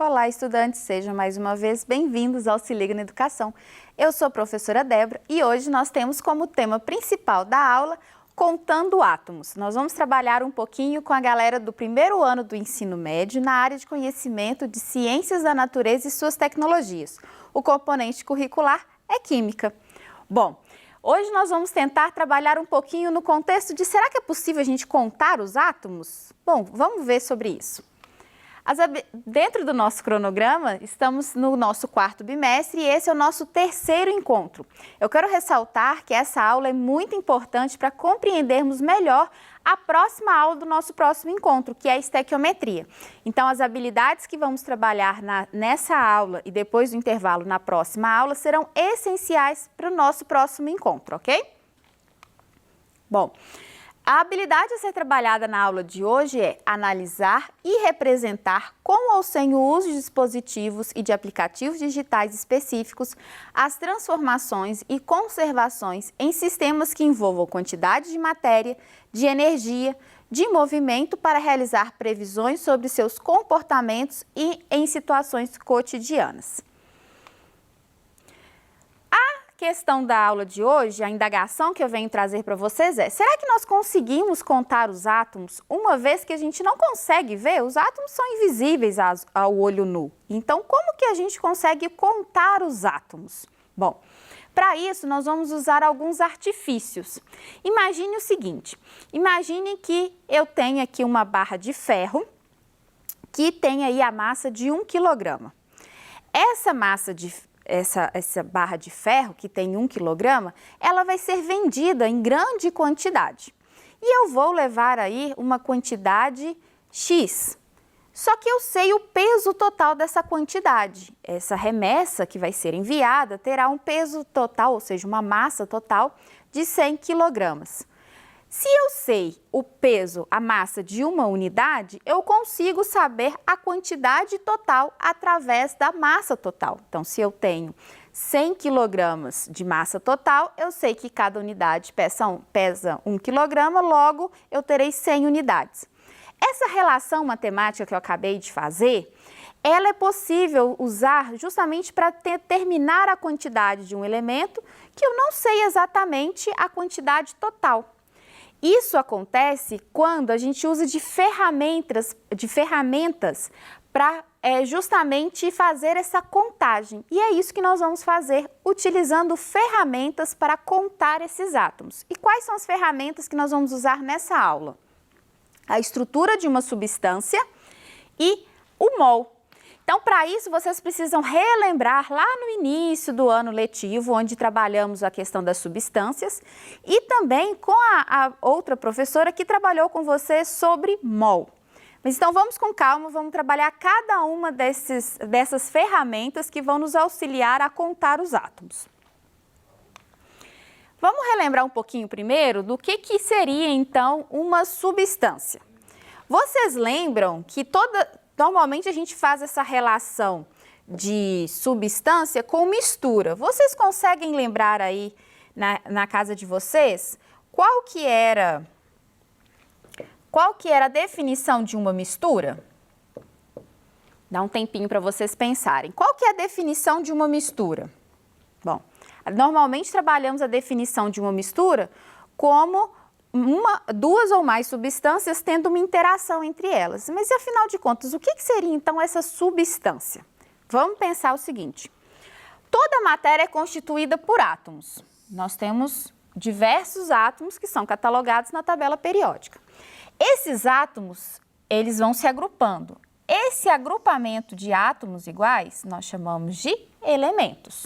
Olá, estudantes, sejam mais uma vez bem-vindos ao Se Liga na Educação. Eu sou a professora Débora e hoje nós temos como tema principal da aula Contando Átomos. Nós vamos trabalhar um pouquinho com a galera do primeiro ano do ensino médio na área de conhecimento de ciências da natureza e suas tecnologias. O componente curricular é Química. Bom, hoje nós vamos tentar trabalhar um pouquinho no contexto de será que é possível a gente contar os átomos? Bom, vamos ver sobre isso. Dentro do nosso cronograma, estamos no nosso quarto bimestre e esse é o nosso terceiro encontro. Eu quero ressaltar que essa aula é muito importante para compreendermos melhor a próxima aula do nosso próximo encontro, que é a estequiometria. Então, as habilidades que vamos trabalhar nessa aula e depois do intervalo na próxima aula serão essenciais para o nosso próximo encontro, ok? Bom, a habilidade a ser trabalhada na aula de hoje é analisar e representar, com ou sem o uso de dispositivos e de aplicativos digitais específicos, as transformações e conservações em sistemas que envolvam quantidade de matéria, de energia, de movimento para realizar previsões sobre seus comportamentos e em situações cotidianas. A questão da aula de hoje, a indagação que eu venho trazer para vocês é: será que nós conseguimos contar os átomos uma vez que a gente não consegue ver? Os átomos são invisíveis ao olho nu. Então, como que a gente consegue contar os átomos? Bom, para isso nós vamos usar alguns artifícios. Imagine o seguinte: imagine que eu tenho aqui uma barra de ferro que tem aí a massa de 1 quilograma. Essa barra de ferro, que tem 1 quilograma, ela vai ser vendida em grande quantidade. E eu vou levar aí uma quantidade X. Só que eu sei o peso total dessa quantidade. Essa remessa que vai ser enviada terá um peso total, ou seja, uma massa total de 100 quilogramas. Se eu sei o peso, a massa de uma unidade, eu consigo saber a quantidade total através da massa total. Então, se eu tenho 100 quilogramas de massa total, eu sei que cada unidade pesa 1 quilograma, logo eu terei 100 unidades. Essa relação matemática que eu acabei de fazer, ela é possível usar justamente para determinar a quantidade de um elemento que eu não sei exatamente a quantidade total. Isso acontece quando a gente usa de ferramentas para justamente fazer essa contagem. E é isso que nós vamos fazer utilizando ferramentas para contar esses átomos. E quais são as ferramentas que nós vamos usar nessa aula? A estrutura de uma substância e o mol. Então, para isso, vocês precisam relembrar lá no início do ano letivo, onde trabalhamos a questão das substâncias, e também com a outra professora que trabalhou com vocês sobre mol. Mas então, vamos com calma, vamos trabalhar cada uma dessas ferramentas que vão nos auxiliar a contar os átomos. Vamos relembrar um pouquinho primeiro do que seria, então, uma substância. Vocês lembram que normalmente a gente faz essa relação de substância com mistura. Vocês conseguem lembrar aí na casa de vocês qual que era a definição de uma mistura? Dá um tempinho para vocês pensarem. Qual que é a definição de uma mistura? Bom, normalmente trabalhamos a definição de uma mistura como duas ou mais substâncias tendo uma interação entre elas. Mas, afinal de contas, o que seria, então, essa substância? Vamos pensar o seguinte: toda matéria é constituída por átomos. Nós temos diversos átomos que são catalogados na tabela periódica. Esses átomos, eles vão se agrupando. Esse agrupamento de átomos iguais, nós chamamos de elementos.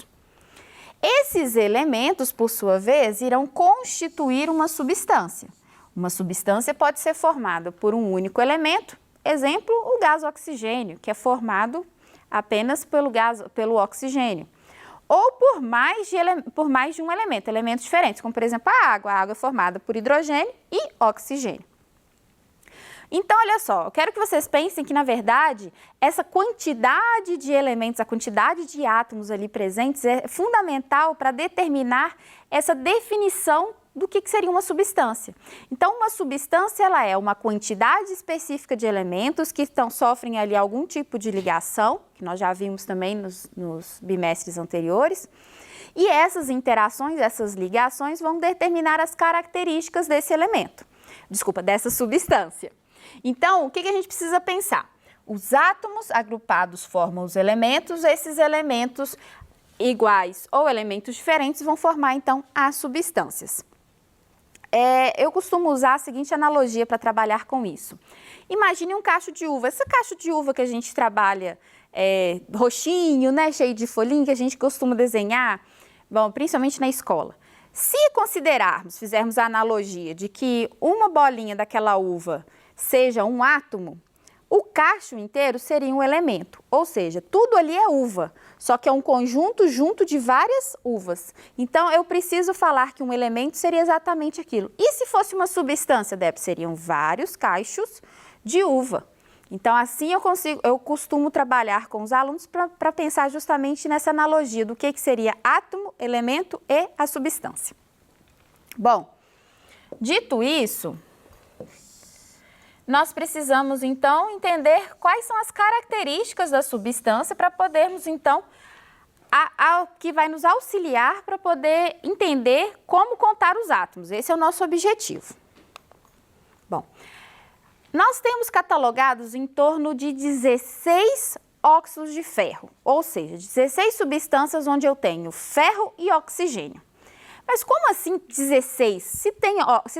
Esses elementos, por sua vez, irão constituir uma substância. Uma substância pode ser formada por um único elemento, exemplo, o gás oxigênio, que é formado apenas pelo oxigênio. Ou por mais de um elemento, elementos diferentes, como por exemplo a água. A água é formada por hidrogênio e oxigênio. Então, olha só, eu quero que vocês pensem que, na verdade, essa quantidade de elementos, a quantidade de átomos ali presentes é fundamental para determinar essa definição do que seria uma substância. Então, uma substância ela é uma quantidade específica de elementos que sofrem ali algum tipo de ligação, que nós já vimos também nos bimestres anteriores, e essas interações, essas ligações vão determinar as características desse elemento, dessa substância. Então, o que a gente precisa pensar? Os átomos agrupados formam os elementos, esses elementos iguais ou elementos diferentes vão formar, então, as substâncias. Eu costumo usar a seguinte analogia para trabalhar com isso. Imagine um cacho de uva. Esse cacho de uva que a gente trabalha roxinho, né, cheio de folhinha, que a gente costuma desenhar, bom, principalmente na escola. Se fizermos a analogia de que uma bolinha daquela uva seja um átomo, o cacho inteiro seria um elemento, ou seja, tudo ali é uva, só que é um conjunto junto de várias uvas. Então, eu preciso falar que um elemento seria exatamente aquilo. E se fosse uma substância, seriam vários cachos de uva. Então, assim eu costumo trabalhar com os alunos para pensar justamente nessa analogia do que seria átomo, elemento e a substância. Bom, dito isso, nós precisamos, então, entender quais são as características da substância para podermos, então, que vai nos auxiliar para poder entender como contar os átomos. Esse é o nosso objetivo. Bom, nós temos catalogados em torno de 16 óxidos de ferro, ou seja, 16 substâncias onde eu tenho ferro e oxigênio. Mas como assim 16? Se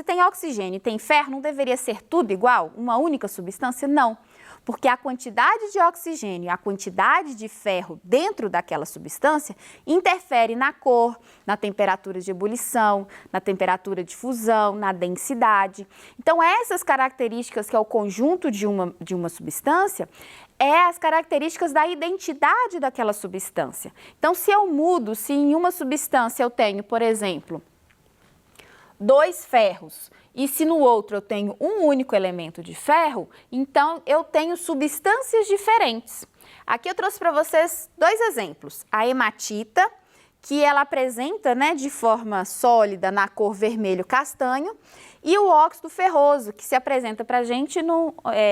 tem oxigênio e tem ferro, não deveria ser tudo igual? Uma única substância? Não, porque a quantidade de oxigênio e a quantidade de ferro dentro daquela substância interfere na cor, na temperatura de ebulição, na temperatura de fusão, na densidade. Então, essas características que é o conjunto de uma substância, as características da identidade daquela substância. Então, se em uma substância eu tenho, por exemplo, 2 ferros, e se no outro eu tenho um único elemento de ferro, então eu tenho substâncias diferentes. Aqui eu trouxe para vocês 2 exemplos. A hematita, que ela apresenta, né, de forma sólida na cor vermelho castanho, e o óxido ferroso, que se apresenta para a gente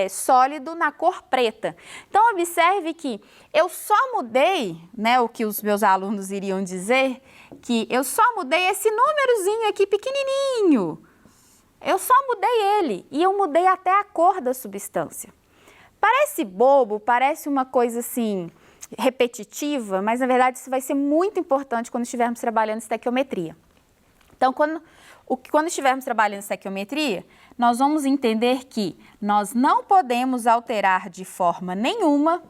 sólido na cor preta. Então, observe que eu só mudei, né, o que os meus alunos iriam dizer, que eu só mudei esse númerozinho aqui pequenininho. Eu só mudei ele e eu mudei até a cor da substância. Parece bobo, parece uma coisa assim repetitiva, mas na verdade isso vai ser muito importante quando estivermos trabalhando estequiometria. Então, quando estivermos trabalhando estequiometria, nós vamos entender que nós não podemos alterar de forma nenhuma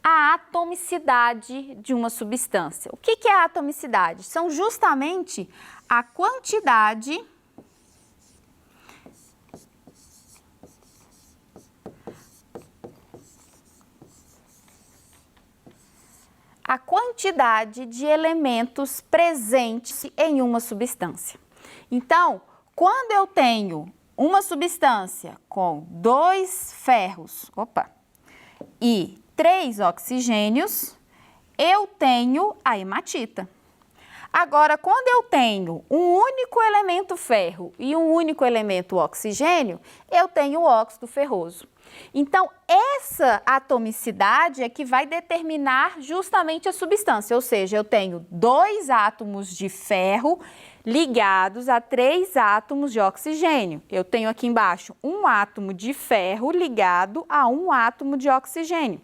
a atomicidade de uma substância. O que é a atomicidade? São justamente a quantidade de elementos presentes em uma substância. Então, quando eu tenho uma substância com 2 ferros, e 3 oxigênios, eu tenho a hematita. Agora, quando eu tenho um único elemento ferro e um único elemento oxigênio, eu tenho o óxido ferroso. Então, essa atomicidade é que vai determinar justamente a substância, ou seja, eu tenho 2 átomos de ferro ligados a 3 átomos de oxigênio. Eu tenho aqui embaixo um átomo de ferro ligado a um átomo de oxigênio.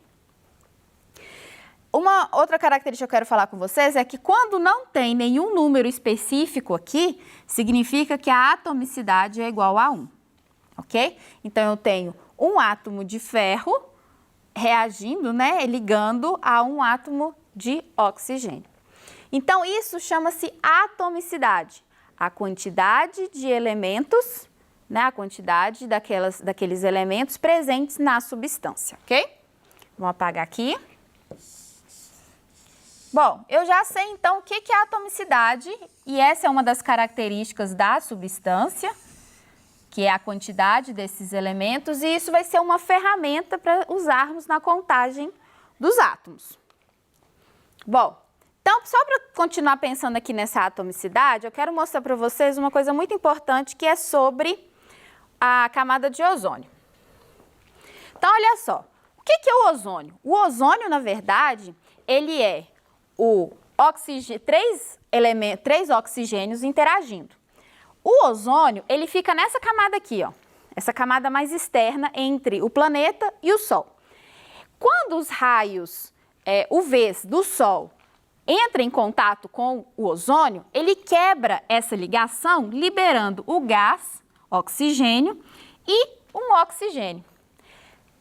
Uma outra característica que eu quero falar com vocês é que quando não tem nenhum número específico aqui, significa que a atomicidade é igual a 1, ok? Então, eu tenho um átomo de ferro reagindo, né, ligando a um átomo de oxigênio. Então, isso chama-se atomicidade, a quantidade de elementos, né, a quantidade daqueles elementos presentes na substância, ok? Vamos apagar aqui. Bom, eu já sei então o que é a atomicidade e essa é uma das características da substância, que é a quantidade desses elementos, e isso vai ser uma ferramenta para usarmos na contagem dos átomos. Bom, então Então, só para continuar pensando aqui nessa atomicidade, eu quero mostrar para vocês uma coisa muito importante que é sobre a camada de ozônio. Então, olha só, o que é o ozônio? O ozônio, na verdade, ele é três oxigênios interagindo. O ozônio, ele fica nessa camada aqui, ó, essa camada mais externa entre o planeta e o Sol. Quando os raios UVs do Sol entram em contato com o ozônio, ele quebra essa ligação, liberando o gás, oxigênio, e um oxigênio.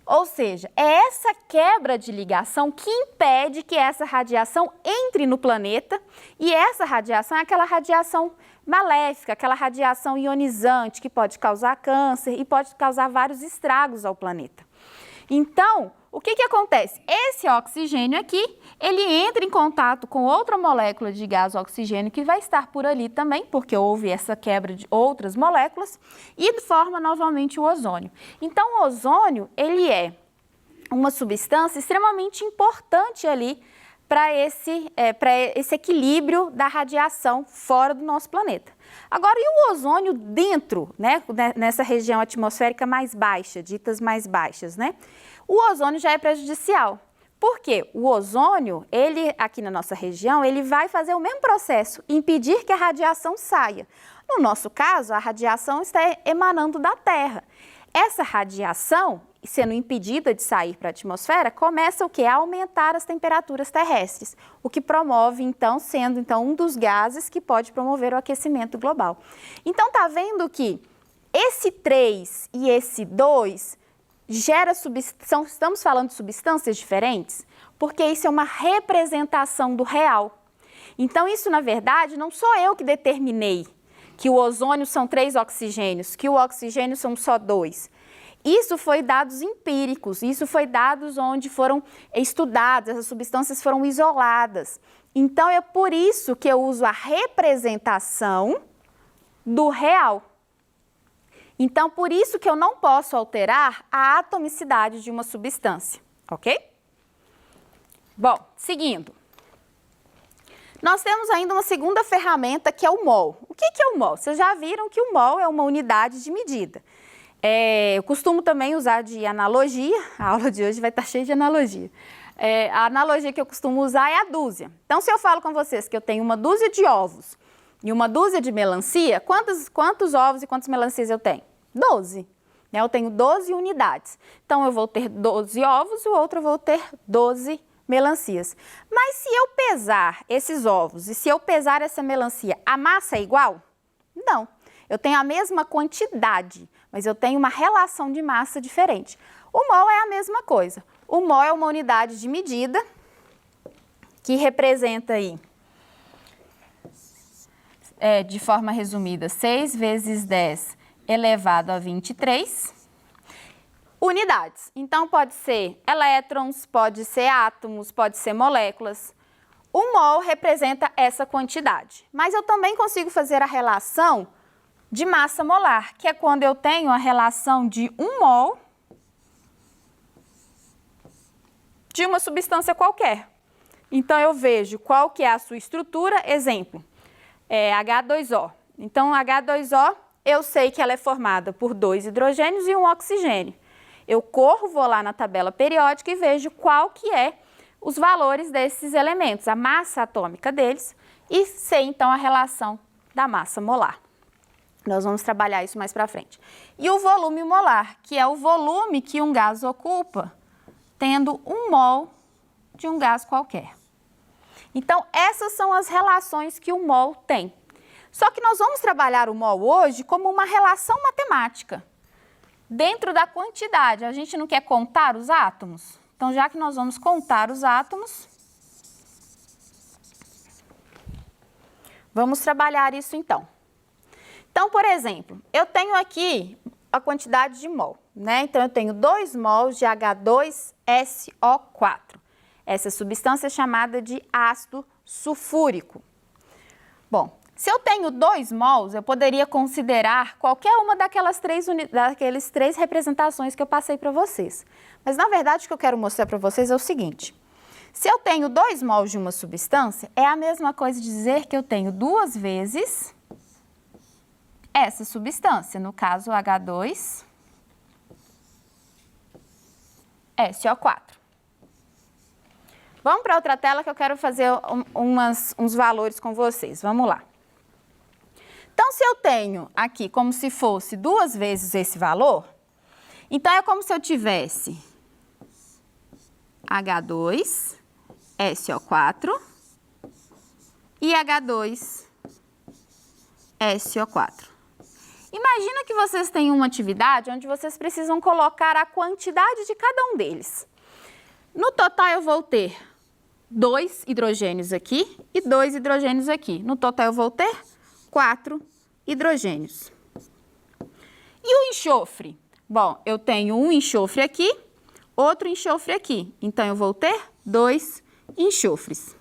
Ou seja, é essa quebra de ligação que impede que essa radiação entre no planeta, e essa radiação é aquela radiação maléfica, aquela radiação ionizante que pode causar câncer e pode causar vários estragos ao planeta. Então, o que acontece? Esse oxigênio aqui, ele entra em contato com outra molécula de gás oxigênio que vai estar por ali também, porque houve essa quebra de outras moléculas, e forma novamente o ozônio. Então, o ozônio, ele é uma substância extremamente importante ali para esse equilíbrio da radiação fora do nosso planeta. Agora, e o ozônio dentro, né, nessa região atmosférica mais baixa, ditas mais baixas, né? O ozônio já é prejudicial. Por quê? O ozônio, ele aqui na nossa região, ele vai fazer o mesmo processo, impedir que a radiação saia. No nosso caso, a radiação está emanando da Terra. Essa radiação, sendo impedida de sair para a atmosfera, começa o quê? A aumentar as temperaturas terrestres, o que promove, então, sendo um dos gases que pode promover o aquecimento global. Então, tá vendo que esse 3 e esse 2 estamos falando de substâncias diferentes? Porque isso é uma representação do real. Então, isso, na verdade, não sou eu que determinei que o ozônio são 3 oxigênios, que o oxigênio são só 2. Isso foi dados empíricos, isso foi dados onde foram estudados, essas substâncias foram isoladas. Então, é por isso que eu uso a representação do real. Então, por isso que eu não posso alterar a atomicidade de uma substância, ok? Bom, seguindo. Nós temos ainda uma segunda ferramenta que é o mol. O que é o mol? Vocês já viram que o mol é uma unidade de medida. Eu costumo também usar de analogia, a aula de hoje vai estar cheia de analogia. A analogia que eu costumo usar é a dúzia. Então, se eu falo com vocês que eu tenho uma dúzia de ovos e uma dúzia de melancia, quantos ovos e quantas melancias eu tenho? 12. Né? Eu tenho 12 unidades. Então, eu vou ter 12 ovos e o outro eu vou ter 12 melancias. Mas se eu pesar esses ovos e se eu pesar essa melancia, a massa é igual? Não. Eu tenho a mesma quantidade, mas eu tenho uma relação de massa diferente. O mol é a mesma coisa. O mol é uma unidade de medida que representa aí, de forma resumida, 6 vezes 10 elevado a 23 unidades. Então, pode ser elétrons, pode ser átomos, pode ser moléculas. O mol representa essa quantidade. Mas eu também consigo fazer a relação de massa molar, que é quando eu tenho a relação de 1 mol de uma substância qualquer. Então, eu vejo qual que é a sua estrutura, exemplo, H2O. Então, H2O, eu sei que ela é formada por 2 hidrogênios e 1 oxigênio. Eu vou lá na tabela periódica e vejo qual que é os valores desses elementos, a massa atômica deles, e sei, então, a relação da massa molar. Nós vamos trabalhar isso mais para frente. E o volume molar, que é o volume que um gás ocupa, tendo 1 mol de um gás qualquer. Então, essas são as relações que o mol tem. Só que nós vamos trabalhar o mol hoje como uma relação matemática. Dentro da quantidade, a gente não quer contar os átomos? Então, já que nós vamos contar os átomos, vamos trabalhar isso então. Então, por exemplo, eu tenho aqui a quantidade de mol, né? Então, eu tenho 2 mols de H2SO4. Essa substância é chamada de ácido sulfúrico. Bom, se eu tenho 2 mols, eu poderia considerar qualquer uma daquelas 3 representações que eu passei para vocês. Mas, na verdade, o que eu quero mostrar para vocês é o seguinte. Se eu tenho 2 mols de uma substância, é a mesma coisa de dizer que eu tenho 2 vezes essa substância, no caso H2SO4. Vamos para outra tela que eu quero fazer uns valores com vocês. Vamos lá. Então, se eu tenho aqui como se fosse 2 vezes esse valor, então é como se eu tivesse H2SO4 e H2SO4. Imagina que vocês têm uma atividade onde vocês precisam colocar a quantidade de cada um deles. No total, eu vou ter 2 hidrogênios aqui e 2 hidrogênios aqui. No total, eu vou ter 4 hidrogênios. E o enxofre? Bom, eu tenho um enxofre aqui, outro enxofre aqui. Então, eu vou ter 2 enxofres.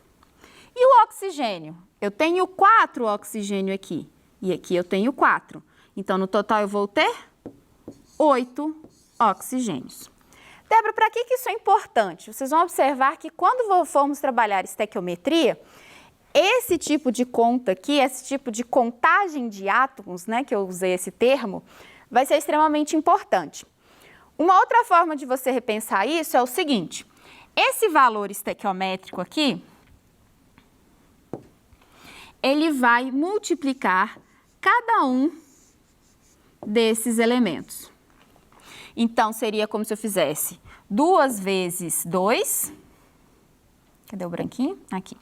E o oxigênio? Eu tenho 4 oxigênio aqui e aqui eu tenho 4. Então, no total, eu vou ter 8 oxigênios. Débora, para que isso é importante? Vocês vão observar que quando formos trabalhar estequiometria, esse tipo de conta aqui, esse tipo de contagem de átomos, né, que eu usei esse termo, vai ser extremamente importante. Uma outra forma de você repensar isso é o seguinte: esse valor estequiométrico aqui, ele vai multiplicar cada um desses elementos. Então, seria como se eu fizesse 2 vezes 2. Cadê o branquinho? Aqui.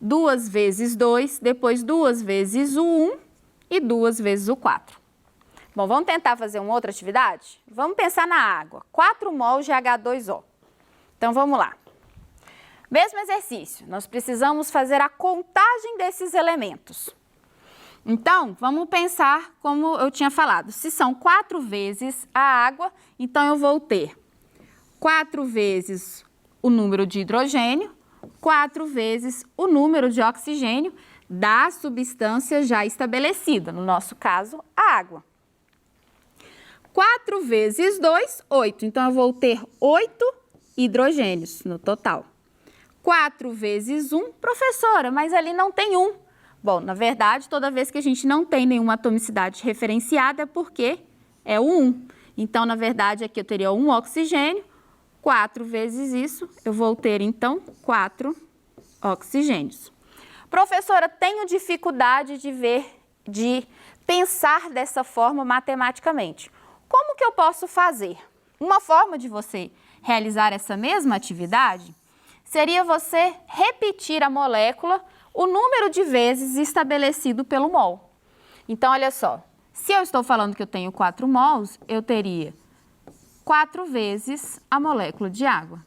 2 vezes 2, depois 2 vezes o 1 e 2 vezes o 4. Bom, vamos tentar fazer uma outra atividade? Vamos pensar na água. 4 mols de H2O. Então, vamos lá. Mesmo exercício, nós precisamos fazer a contagem desses elementos. Então, vamos pensar como eu tinha falado. Se são 4 vezes a água, então eu vou ter 4 vezes o número de hidrogênio, 4 vezes o número de oxigênio da substância já estabelecida, no nosso caso, a água. 4 vezes 2, 8. Então, eu vou ter 8 hidrogênios no total. 4 vezes 1, professora, mas ali não tem 1. Bom, na verdade, toda vez que a gente não tem nenhuma atomicidade referenciada é porque é o 1. Então, na verdade, aqui eu teria 1 oxigênio, 4 vezes isso, eu vou ter, então, 4 oxigênios. Professora, tenho dificuldade de pensar dessa forma matematicamente. Como que eu posso fazer? Uma forma de você realizar essa mesma atividade seria você repetir a molécula o número de vezes estabelecido pelo mol. Então, olha só, se eu estou falando que eu tenho 4 mols, eu teria 4 vezes a molécula de água.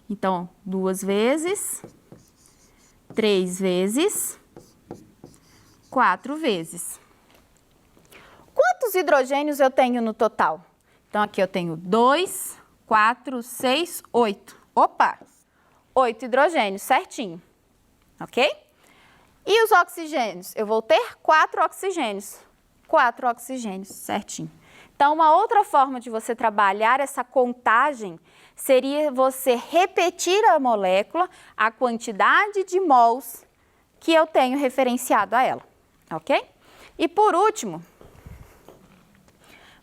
Então, 2 vezes, 3 vezes, 4 vezes. Quantos hidrogênios eu tenho no total? Então, aqui eu tenho 2, 4, 6, 8. Opa! 8 hidrogênios, certinho. Ok? E os oxigênios? Eu vou ter 4 oxigênios. 4 oxigênios, certinho. Então, uma outra forma de você trabalhar essa contagem seria você repetir a molécula, a quantidade de mols que eu tenho referenciado a ela. Ok? E por último,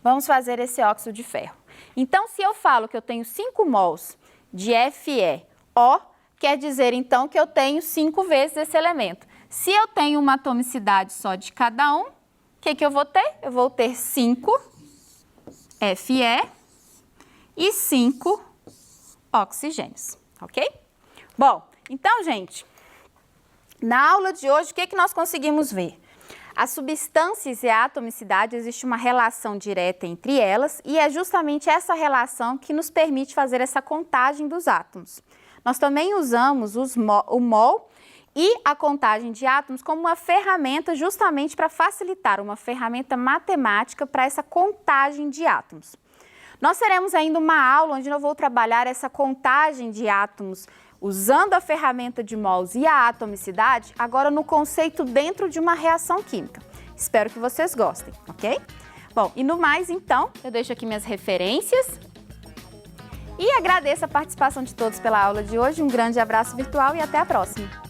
vamos fazer esse óxido de ferro. Então, se eu falo que eu tenho 5 mols de FeO, quer dizer, então, que eu tenho 5 vezes esse elemento. Se eu tenho uma atomicidade só de cada um, o que eu vou ter? Eu vou ter 5 Fe e 5 oxigênios, ok? Bom, então, gente, na aula de hoje, o que nós conseguimos ver? As substâncias e a atomicidade, existe uma relação direta entre elas e é justamente essa relação que nos permite fazer essa contagem dos átomos. Nós também usamos o mol e a contagem de átomos como uma ferramenta justamente para facilitar, uma ferramenta matemática para essa contagem de átomos. Nós teremos ainda uma aula onde eu vou trabalhar essa contagem de átomos usando a ferramenta de mols e a atomicidade, agora no conceito dentro de uma reação química. Espero que vocês gostem, ok? Bom, e no mais, então, eu deixo aqui minhas referências E agradeço a participação de todos pela aula de hoje. Um grande abraço virtual e até a próxima!